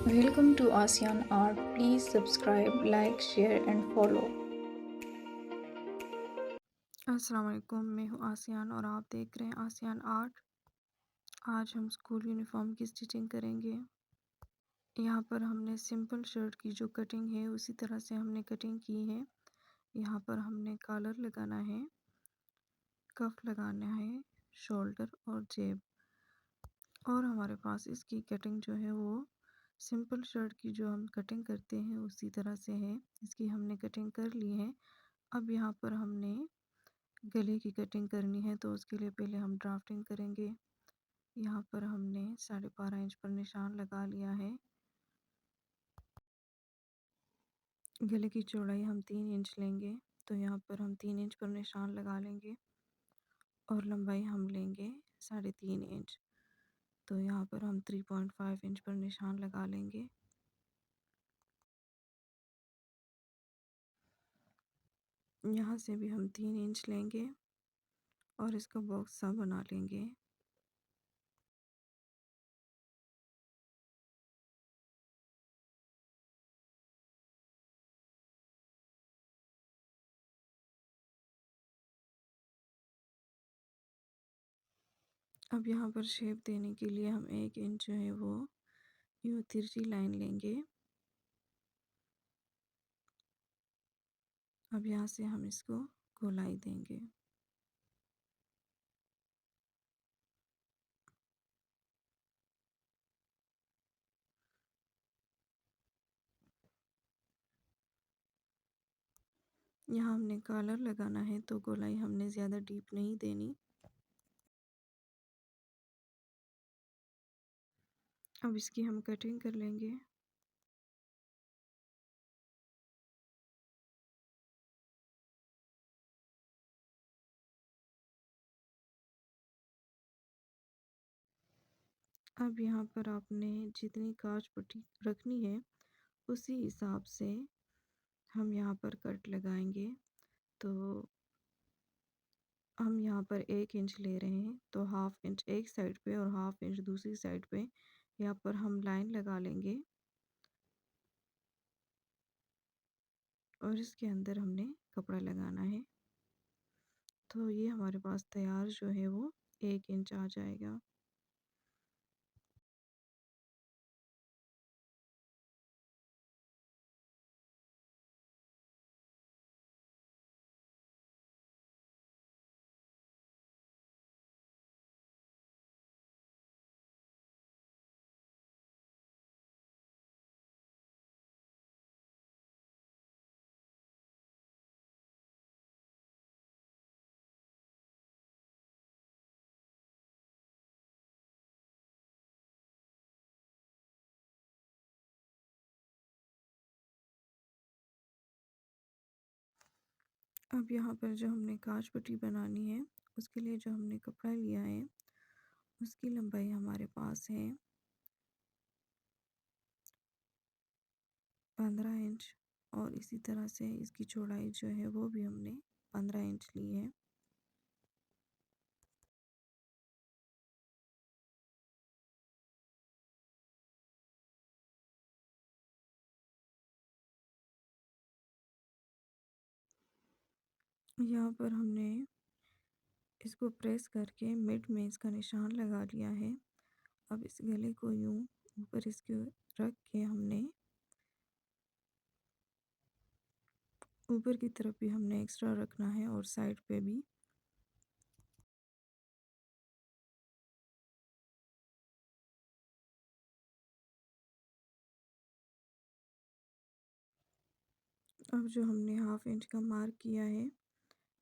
Welcome to ASEAN Art. Please subscribe, like, share, and follow. अस्सलाम वालेकुम, मैं हूँ आसियान और आप देख रहे हैं आसियान आर्ट। आज हम स्कूल यूनिफॉर्म की स्टिचिंग करेंगे। यहाँ पर हमने सिंपल शर्ट की जो कटिंग है उसी तरह से हमने कटिंग की है। यहाँ पर हमने कॉलर लगाना है, कफ लगाना है, शोल्डर और जेब। और हमारे पास इसकी कटिंग जो है वो सिंपल शर्ट की जो हम कटिंग करते हैं उसी तरह से है। इसकी हमने कटिंग कर ली है। अब यहाँ पर हमने गले की कटिंग करनी है, तो उसके लिए पहले हम ड्राफ्टिंग करेंगे। यहाँ पर हमने 12.5 इंच पर निशान लगा लिया है। गले की चौड़ाई हम 3 इंच लेंगे, तो यहाँ पर हम 3 इंच पर निशान लगा लेंगे और लंबाई हम लेंगे 3.5 इंच, तो यहाँ पर हम 3.5 इंच पर निशान लगा लेंगे। यहाँ से भी हम 3 इंच लेंगे और इसका बॉक्स सा बना लेंगे। अब यहाँ पर शेप देने के लिए हम 1 इंच जो है वो यूँ तिरछी लाइन लेंगे। अब यहाँ से हम इसको गोलाई देंगे। यहाँ हमने कॉलर लगाना है, तो गोलाई हमने ज़्यादा डीप नहीं देनी। अब इसकी हम कटिंग कर लेंगे। अब यहाँ पर आपने जितनी काज पट्टी रखनी है उसी हिसाब से हम यहाँ पर कट लगाएंगे। तो हम यहाँ पर 1 इंच ले रहे हैं, तो हाफ इंच एक साइड पे और हाफ इंच दूसरी साइड पे यहाँ पर हम लाइन लगा लेंगे और इसके अंदर हमने कपड़ा लगाना है। तो ये हमारे पास तैयार जो है वो 1 इंच आ जाएगा। अब यहाँ पर जो हमने काज पट्टी बनानी है उसके लिए जो हमने कपड़ा लिया है उसकी लंबाई हमारे पास है 15 इंच और इसी तरह से इसकी चौड़ाई जो है वो भी हमने 15 इंच ली है। यहाँ पर हमने इसको प्रेस करके मिड में इसका निशान लगा लिया है। अब इस गले को यूँ ऊपर इसके रख के हमने ऊपर की तरफ भी हमने एक्स्ट्रा रखना है और साइड पे भी। अब जो हमने हाफ इंच का मार्क किया है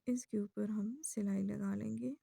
इसके ऊपर हम सिलाई लगा लेंगे।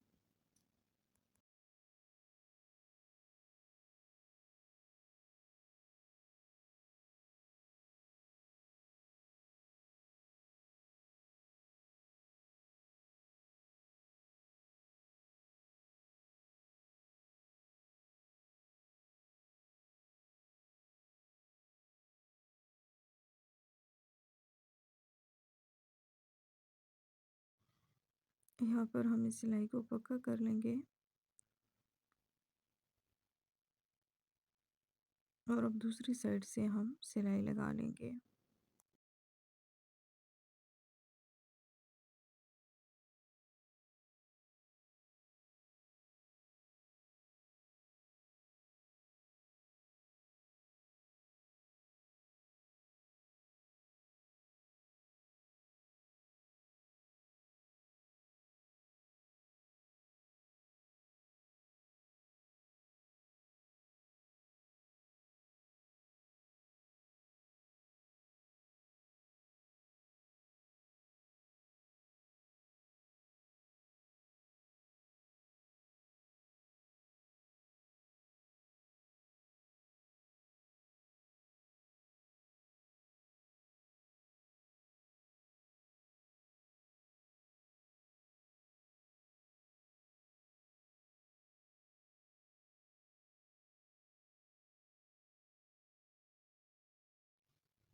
यहाँ पर हम इस सिलाई को पक्का कर लेंगे। और अब दूसरी साइड से हम सिलाई लगा लेंगे।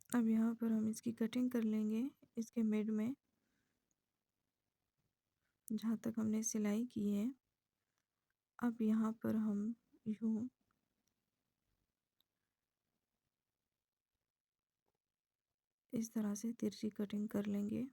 अब यहाँ पर हम इसकी कटिंग कर लेंगे, इसके मिड में जहाँ तक हमने सिलाई की है। अब यहाँ पर हम यूँ इस तरह से तिरछी कटिंग कर लेंगे।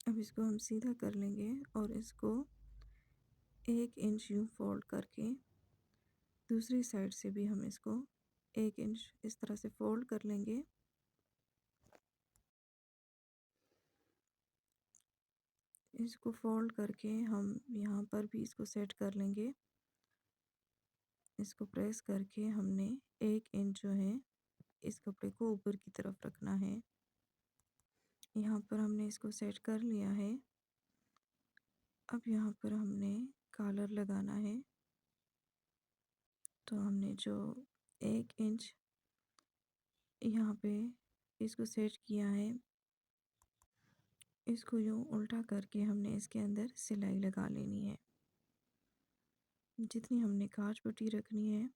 अब इसको हम सीधा कर लेंगे और इसको 1 इंच यूँ फोल्ड करके दूसरी साइड से भी हम इसको 1 इंच इस तरह से फोल्ड कर लेंगे। इसको फोल्ड करके हम यहाँ पर भी इसको सेट कर लेंगे। इसको प्रेस करके हमने 1 इंच जो है इस कपड़े को ऊपर की तरफ रखना है। यहाँ पर हमने इसको सेट कर लिया है। अब यहाँ पर हमने कॉलर लगाना है। तो हमने जो 1 इंच यहाँ पे इसको सेट किया है, इसको यूँ उल्टा करके हमने इसके अंदर सिलाई लगा लेनी है। जितनी हमने काज पट्टी रखनी है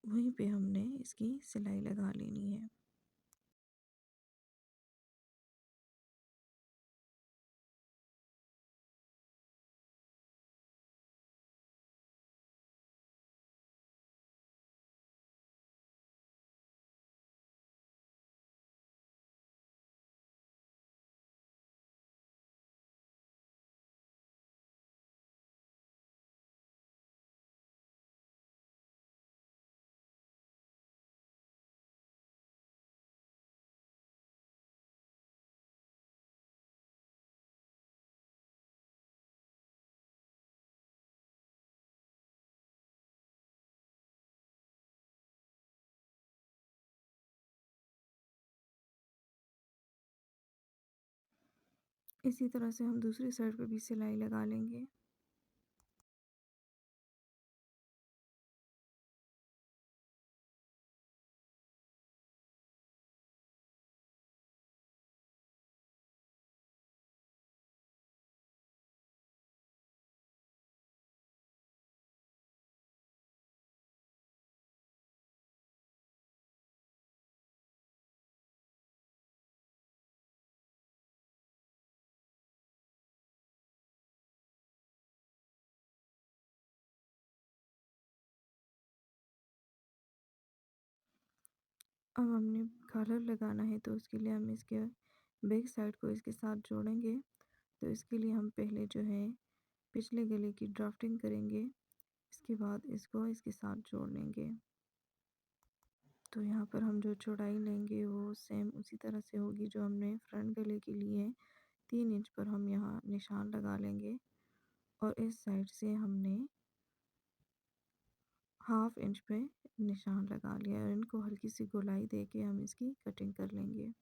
वहीं पे हमने इसकी सिलाई लगा लेनी है। इसी तरह से हम दूसरी साइड पे भी सिलाई लगा लेंगे। अब हमने कॉलर लगाना है तो उसके लिए हम इसके बैक साइड को इसके साथ जोड़ेंगे। तो इसके लिए हम पहले जो है पिछले गले की ड्राफ्टिंग करेंगे, इसके बाद इसको इसके साथ जोड़ लेंगे। तो यहाँ पर हम जो चौड़ाई लेंगे वो सेम उसी तरह से होगी जो हमने फ्रंट गले के लिए 3 इंच पर हम यहाँ निशान लगा लेंगे और इस साइड से हमने हाफ इंच पे निशान लगा लिया और इनको हल्की सी गोलाई दे के हम इसकी कटिंग कर लेंगे।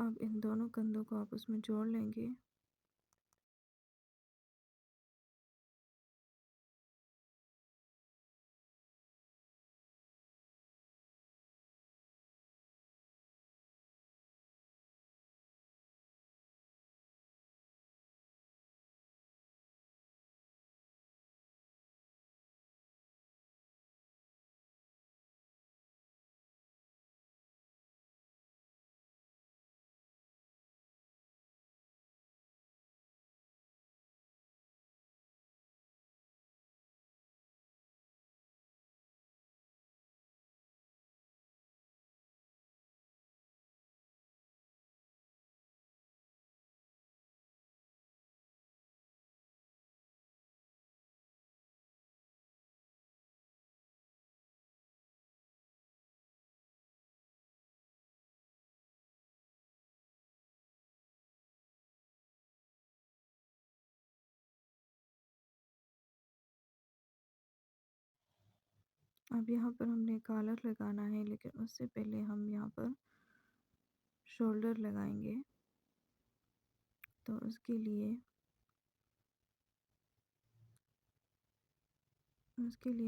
अब इन दोनों कंधों को आपस में जोड़ लेंगे। अब यहाँ पर हमने कॉलर लगाना है, लेकिन उससे पहले हम यहाँ पर शोल्डर लगाएंगे। तो उसके लिए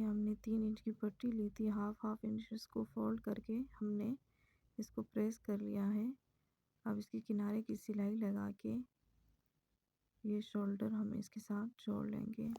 हमने 3 इंच की पट्टी ली थी। हाफ इंच इसको फोल्ड करके हमने इसको प्रेस कर लिया है। अब इसकी किनारे की सिलाई लगा के ये शोल्डर हम इसके साथ जोड़ लेंगे।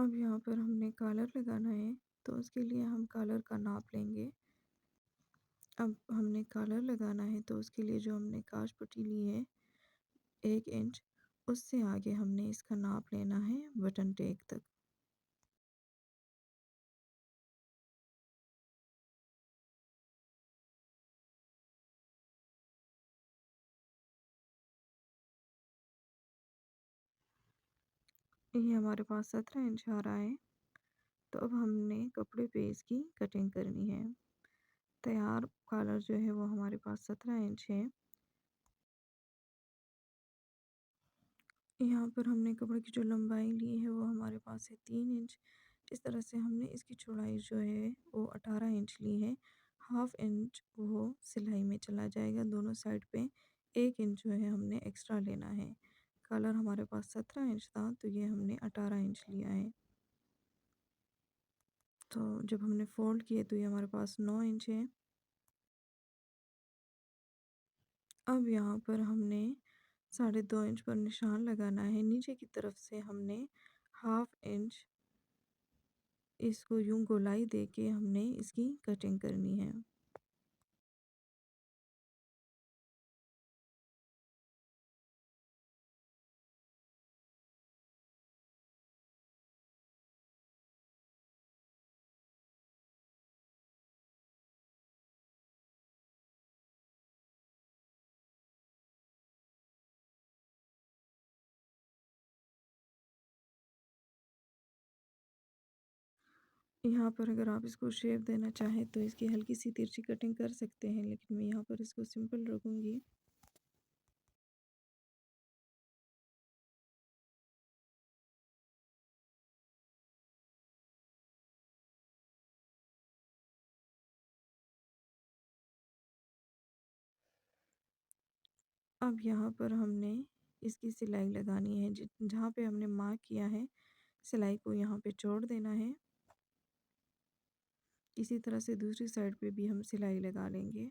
अब यहाँ पर हमने कॉलर लगाना है, तो उसके लिए हम कॉलर का नाप लेंगे। अब हमने कॉलर लगाना है, तो उसके लिए जो हमने काज पट्टी ली है 1 इंच, उससे आगे हमने इसका नाप लेना है बटन टेक तक। ये हमारे पास 17 इंच आ रहा है, तो अब हमने कपड़े पे इसकी कटिंग करनी है। तैयार कॉलर जो है वो हमारे पास 17 इंच है। यहाँ पर हमने कपड़े की जो लंबाई ली है वो हमारे पास है 3 इंच। इस तरह से हमने इसकी चौड़ाई जो है वो 18 इंच ली है। हाफ इंच वो सिलाई में चला जाएगा दोनों साइड पे। 1 इंच जो है हमने एक्स्ट्रा लेना है। कॉलर हमारे पास 17 इंच था, तो ये हमने 18 इंच लिया है। तो जब हमने फ़ोल्ड किए तो ये हमारे पास 9 इंच है। अब यहाँ पर हमने 2.5 इंच पर निशान लगाना है। नीचे की तरफ से हमने हाफ इंच इसको यूँ गोलाई दे के हमने इसकी कटिंग करनी है। यहाँ पर अगर आप इसको शेप देना चाहें तो इसकी हल्की सी तिरछी कटिंग कर सकते हैं, लेकिन मैं यहाँ पर इसको सिंपल रखूँगी। अब यहाँ पर हमने इसकी सिलाई लगानी है। जहाँ पे हमने मार्क किया है, सिलाई को यहाँ पे जोड़ देना है। इसी तरह से दूसरी साइड पे भी हम सिलाई लगा लेंगे।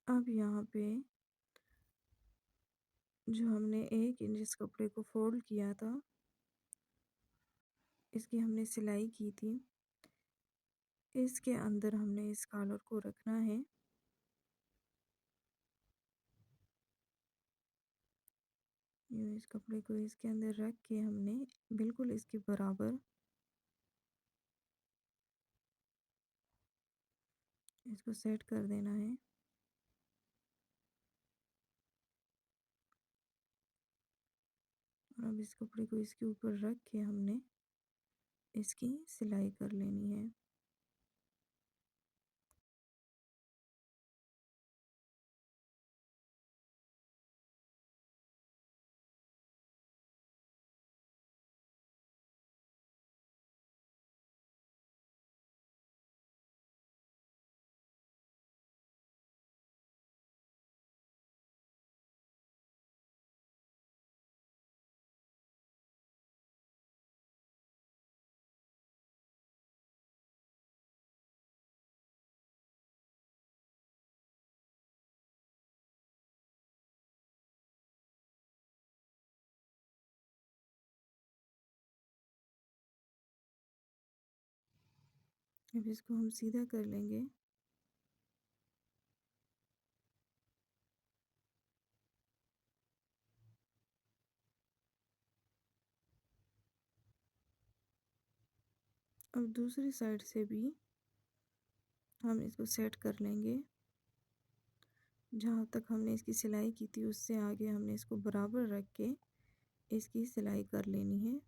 अब यहाँ पे जो हमने 1 इंच इस कपड़े को फ़ोल्ड किया था, इसकी हमने सिलाई की थी। इसके अंदर हमने इस कॉलर को रखना है। यूँ इस कपड़े को इसके अंदर रख के हमने बिल्कुल इसके बराबर इसको सेट कर देना है। और अब इस कपड़े को इसके ऊपर रख के हमने इसकी सिलाई कर लेनी है। अब इसको हम सीधा कर लेंगे। अब दूसरी साइड से भी हम इसको सेट कर लेंगे। जहाँ तक हमने इसकी सिलाई की थी उससे आगे हमने इसको बराबर रख के इसकी सिलाई कर लेनी है।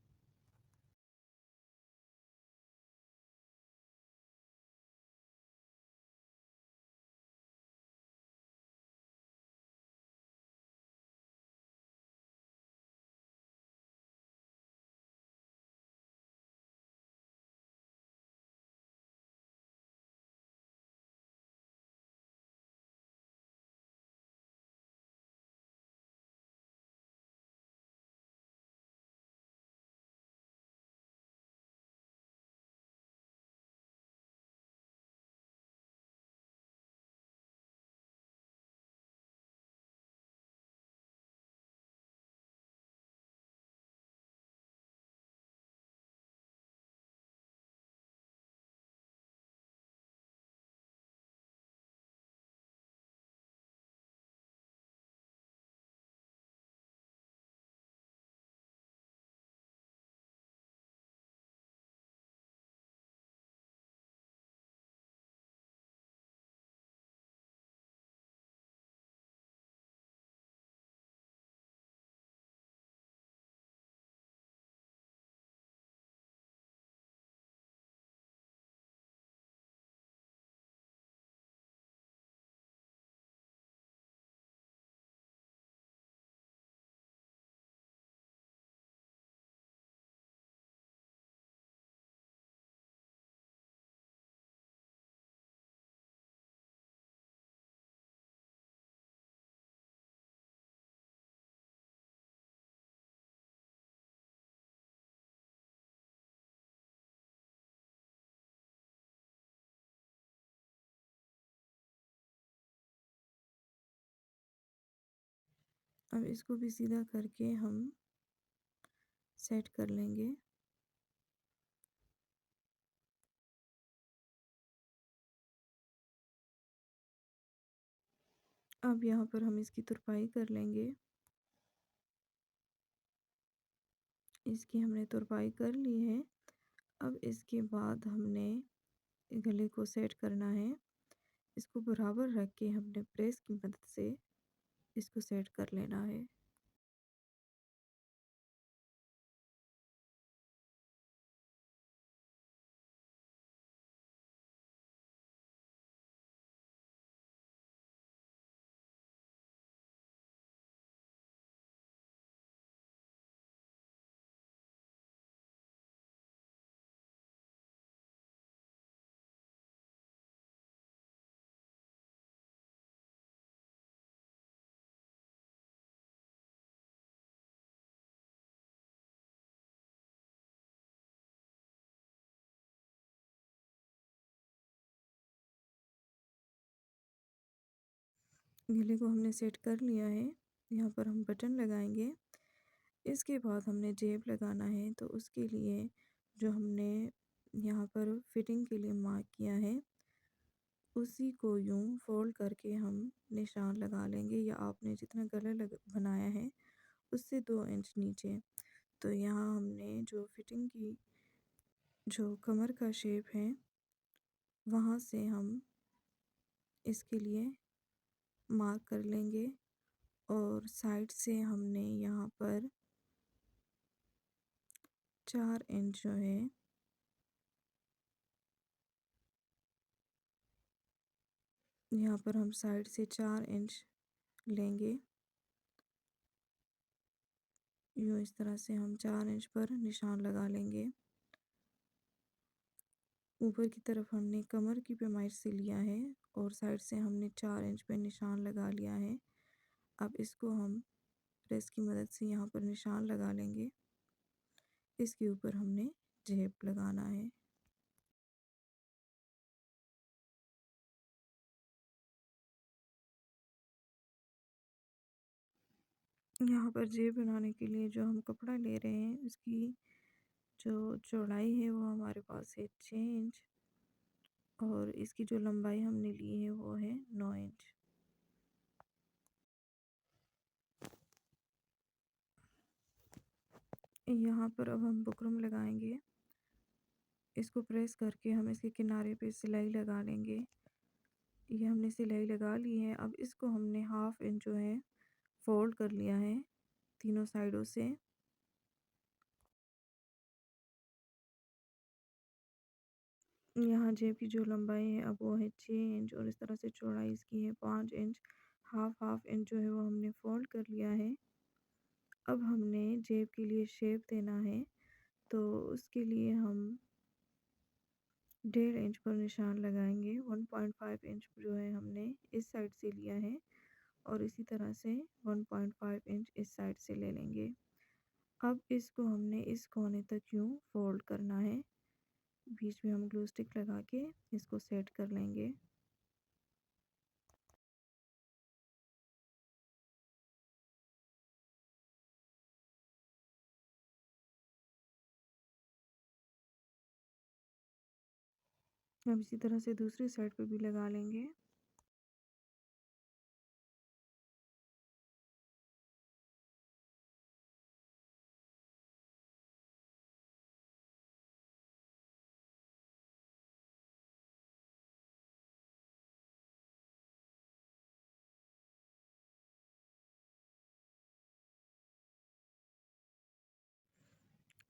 अब इसको भी सीधा करके हम सेट कर लेंगे। अब यहाँ पर हम इसकी तुरपाई कर लेंगे। इसकी हमने तुरपाई कर ली है। अब इसके बाद हमने गले को सेट करना है। इसको बराबर रख के हमने प्रेस की मदद से इसको सेट कर लेना है। गले को हमने सेट कर लिया है। यहाँ पर हम बटन लगाएंगे। इसके बाद हमने जेब लगाना है, तो उसके लिए जो हमने यहाँ पर फिटिंग के लिए मार्क किया है उसी को यूं फोल्ड करके हम निशान लगा लेंगे, या आपने जितना गला बनाया है उससे 2 इंच नीचे। तो यहाँ हमने जो फिटिंग की जो कमर का शेप है वहाँ से हम इसके लिए मार्क कर लेंगे, और साइड से हमने यहाँ पर 4 इंच जो है यहाँ पर हम साइड से 4 इंच लेंगे। यूँ इस तरह से हम 4 इंच पर निशान लगा लेंगे। ऊपर की तरफ हमने कमर की पैमाइश से लिया है और साइड से हमने 4 इंच पे निशान लगा लिया है। अब इसको हम प्रेस की मदद से यहाँ पर निशान लगा लेंगे। इसके ऊपर हमने जेब लगाना है। यहाँ पर जेब बनाने के लिए जो हम कपड़ा ले रहे हैं उसकी जो चौड़ाई है वो हमारे पास है 6 इंच, और इसकी जो लंबाई हमने ली है वो है 9 इंच। यहाँ पर अब हम बुकरम लगाएंगे। इसको प्रेस करके हम इसके किनारे पे सिलाई लगा लेंगे। ये हमने सिलाई लगा ली है। अब इसको हमने हाफ इंच जो है फोल्ड कर लिया है तीनों साइडों से। यहाँ जेब की जो लंबाई है अब वो है 6 इंच और इस तरह से चौड़ाई इसकी है 5 इंच। हाफ हाफ इंच जो है वो हमने फोल्ड कर लिया है। अब हमने जेब के लिए शेप देना है, तो उसके लिए हम 1.5 इंच पर निशान लगाएंगे। 1.5 इंच जो है हमने इस साइड से लिया है और इसी तरह से 1.5 इंच इस साइड से ले लेंगे। अब इसको हमने इस कोने तक यूँ फोल्ड करना है। बीच में हम ग्लू स्टिक लगा के इसको सेट कर लेंगे। अब इसी तरह से दूसरी साइड पे भी लगा लेंगे।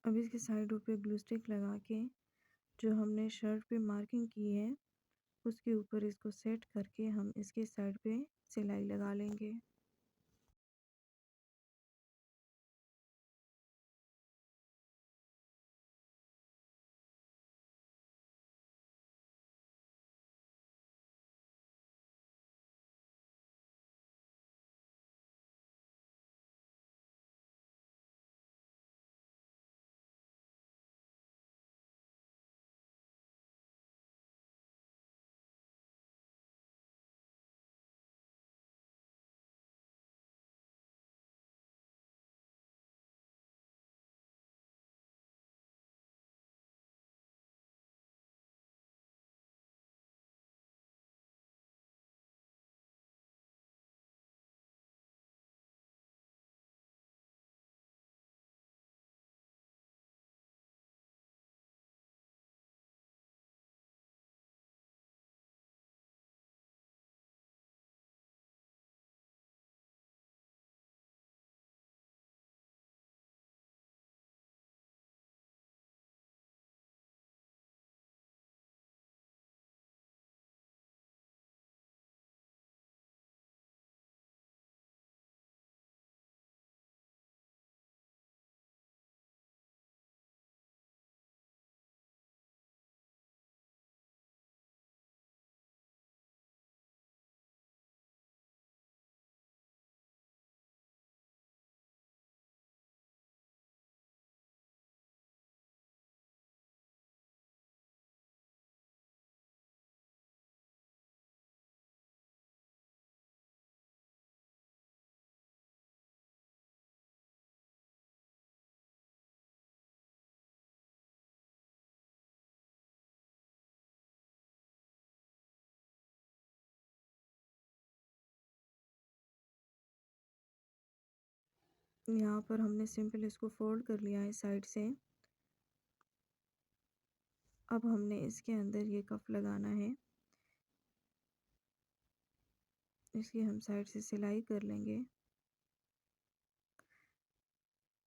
अब इसके साइडों पे ग्लू स्टिक लगा के जो हमने शर्ट पे मार्किंग की है उसके ऊपर इसको सेट करके हम इसके साइड पे सिलाई लगा लेंगे। यहाँ पर हमने सिंपल इसको फोल्ड कर लिया है साइड से। अब हमने इसके अंदर ये कफ लगाना है। इसकी हम साइड से सिलाई कर लेंगे।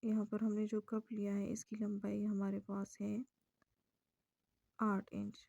यहाँ पर हमने जो कप लिया है इसकी लंबाई हमारे पास है 8 इंच।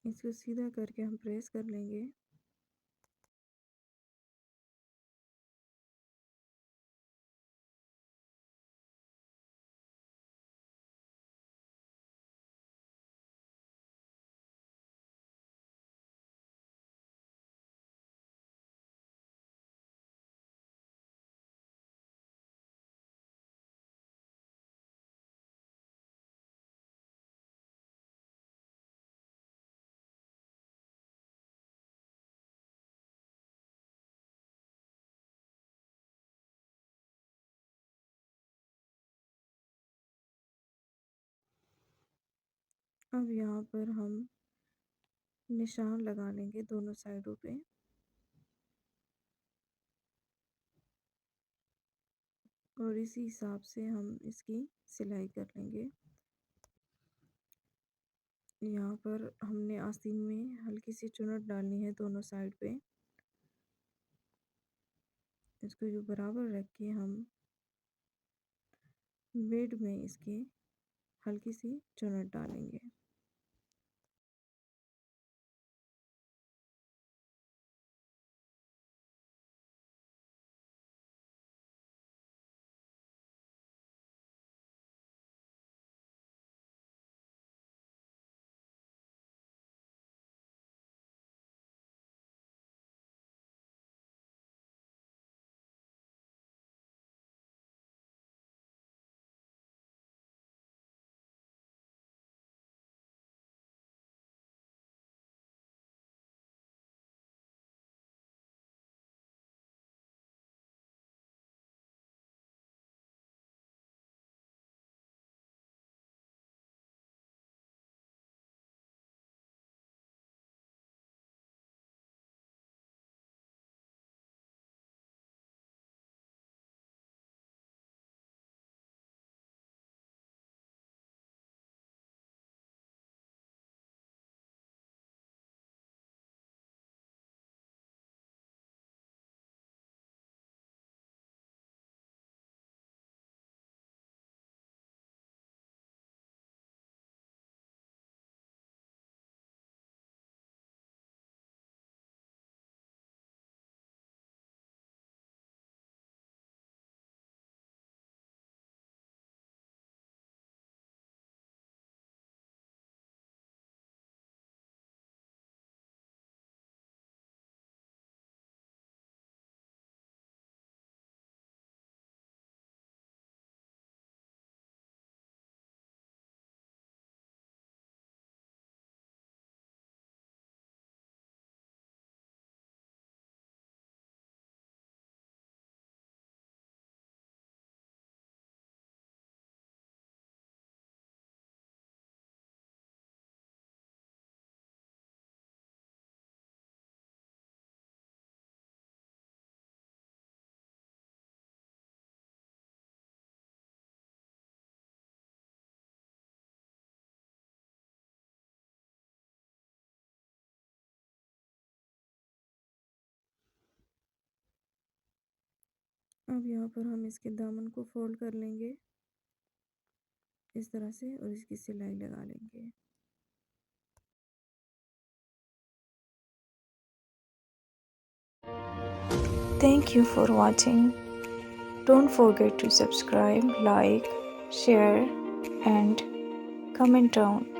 इसको सीधा करके हम प्रेस कर लेंगे। अब यहाँ पर हम निशान लगा लेंगे दोनों साइडों पे और इसी हिसाब से हम इसकी सिलाई कर लेंगे। यहाँ पर हमने आस्तीन में हल्की सी चुनट डालनी है दोनों साइड पे। इसको जो बराबर रख के हम बेड में इसके हल्की सी चुनट डालेंगे। अब यहाँ पर हम इसके दामन को फोल्ड कर लेंगे इस तरह से और इसकी सिलाई लगा लेंगे। Thank you for watching. Don't forget to subscribe, like, share, and comment down.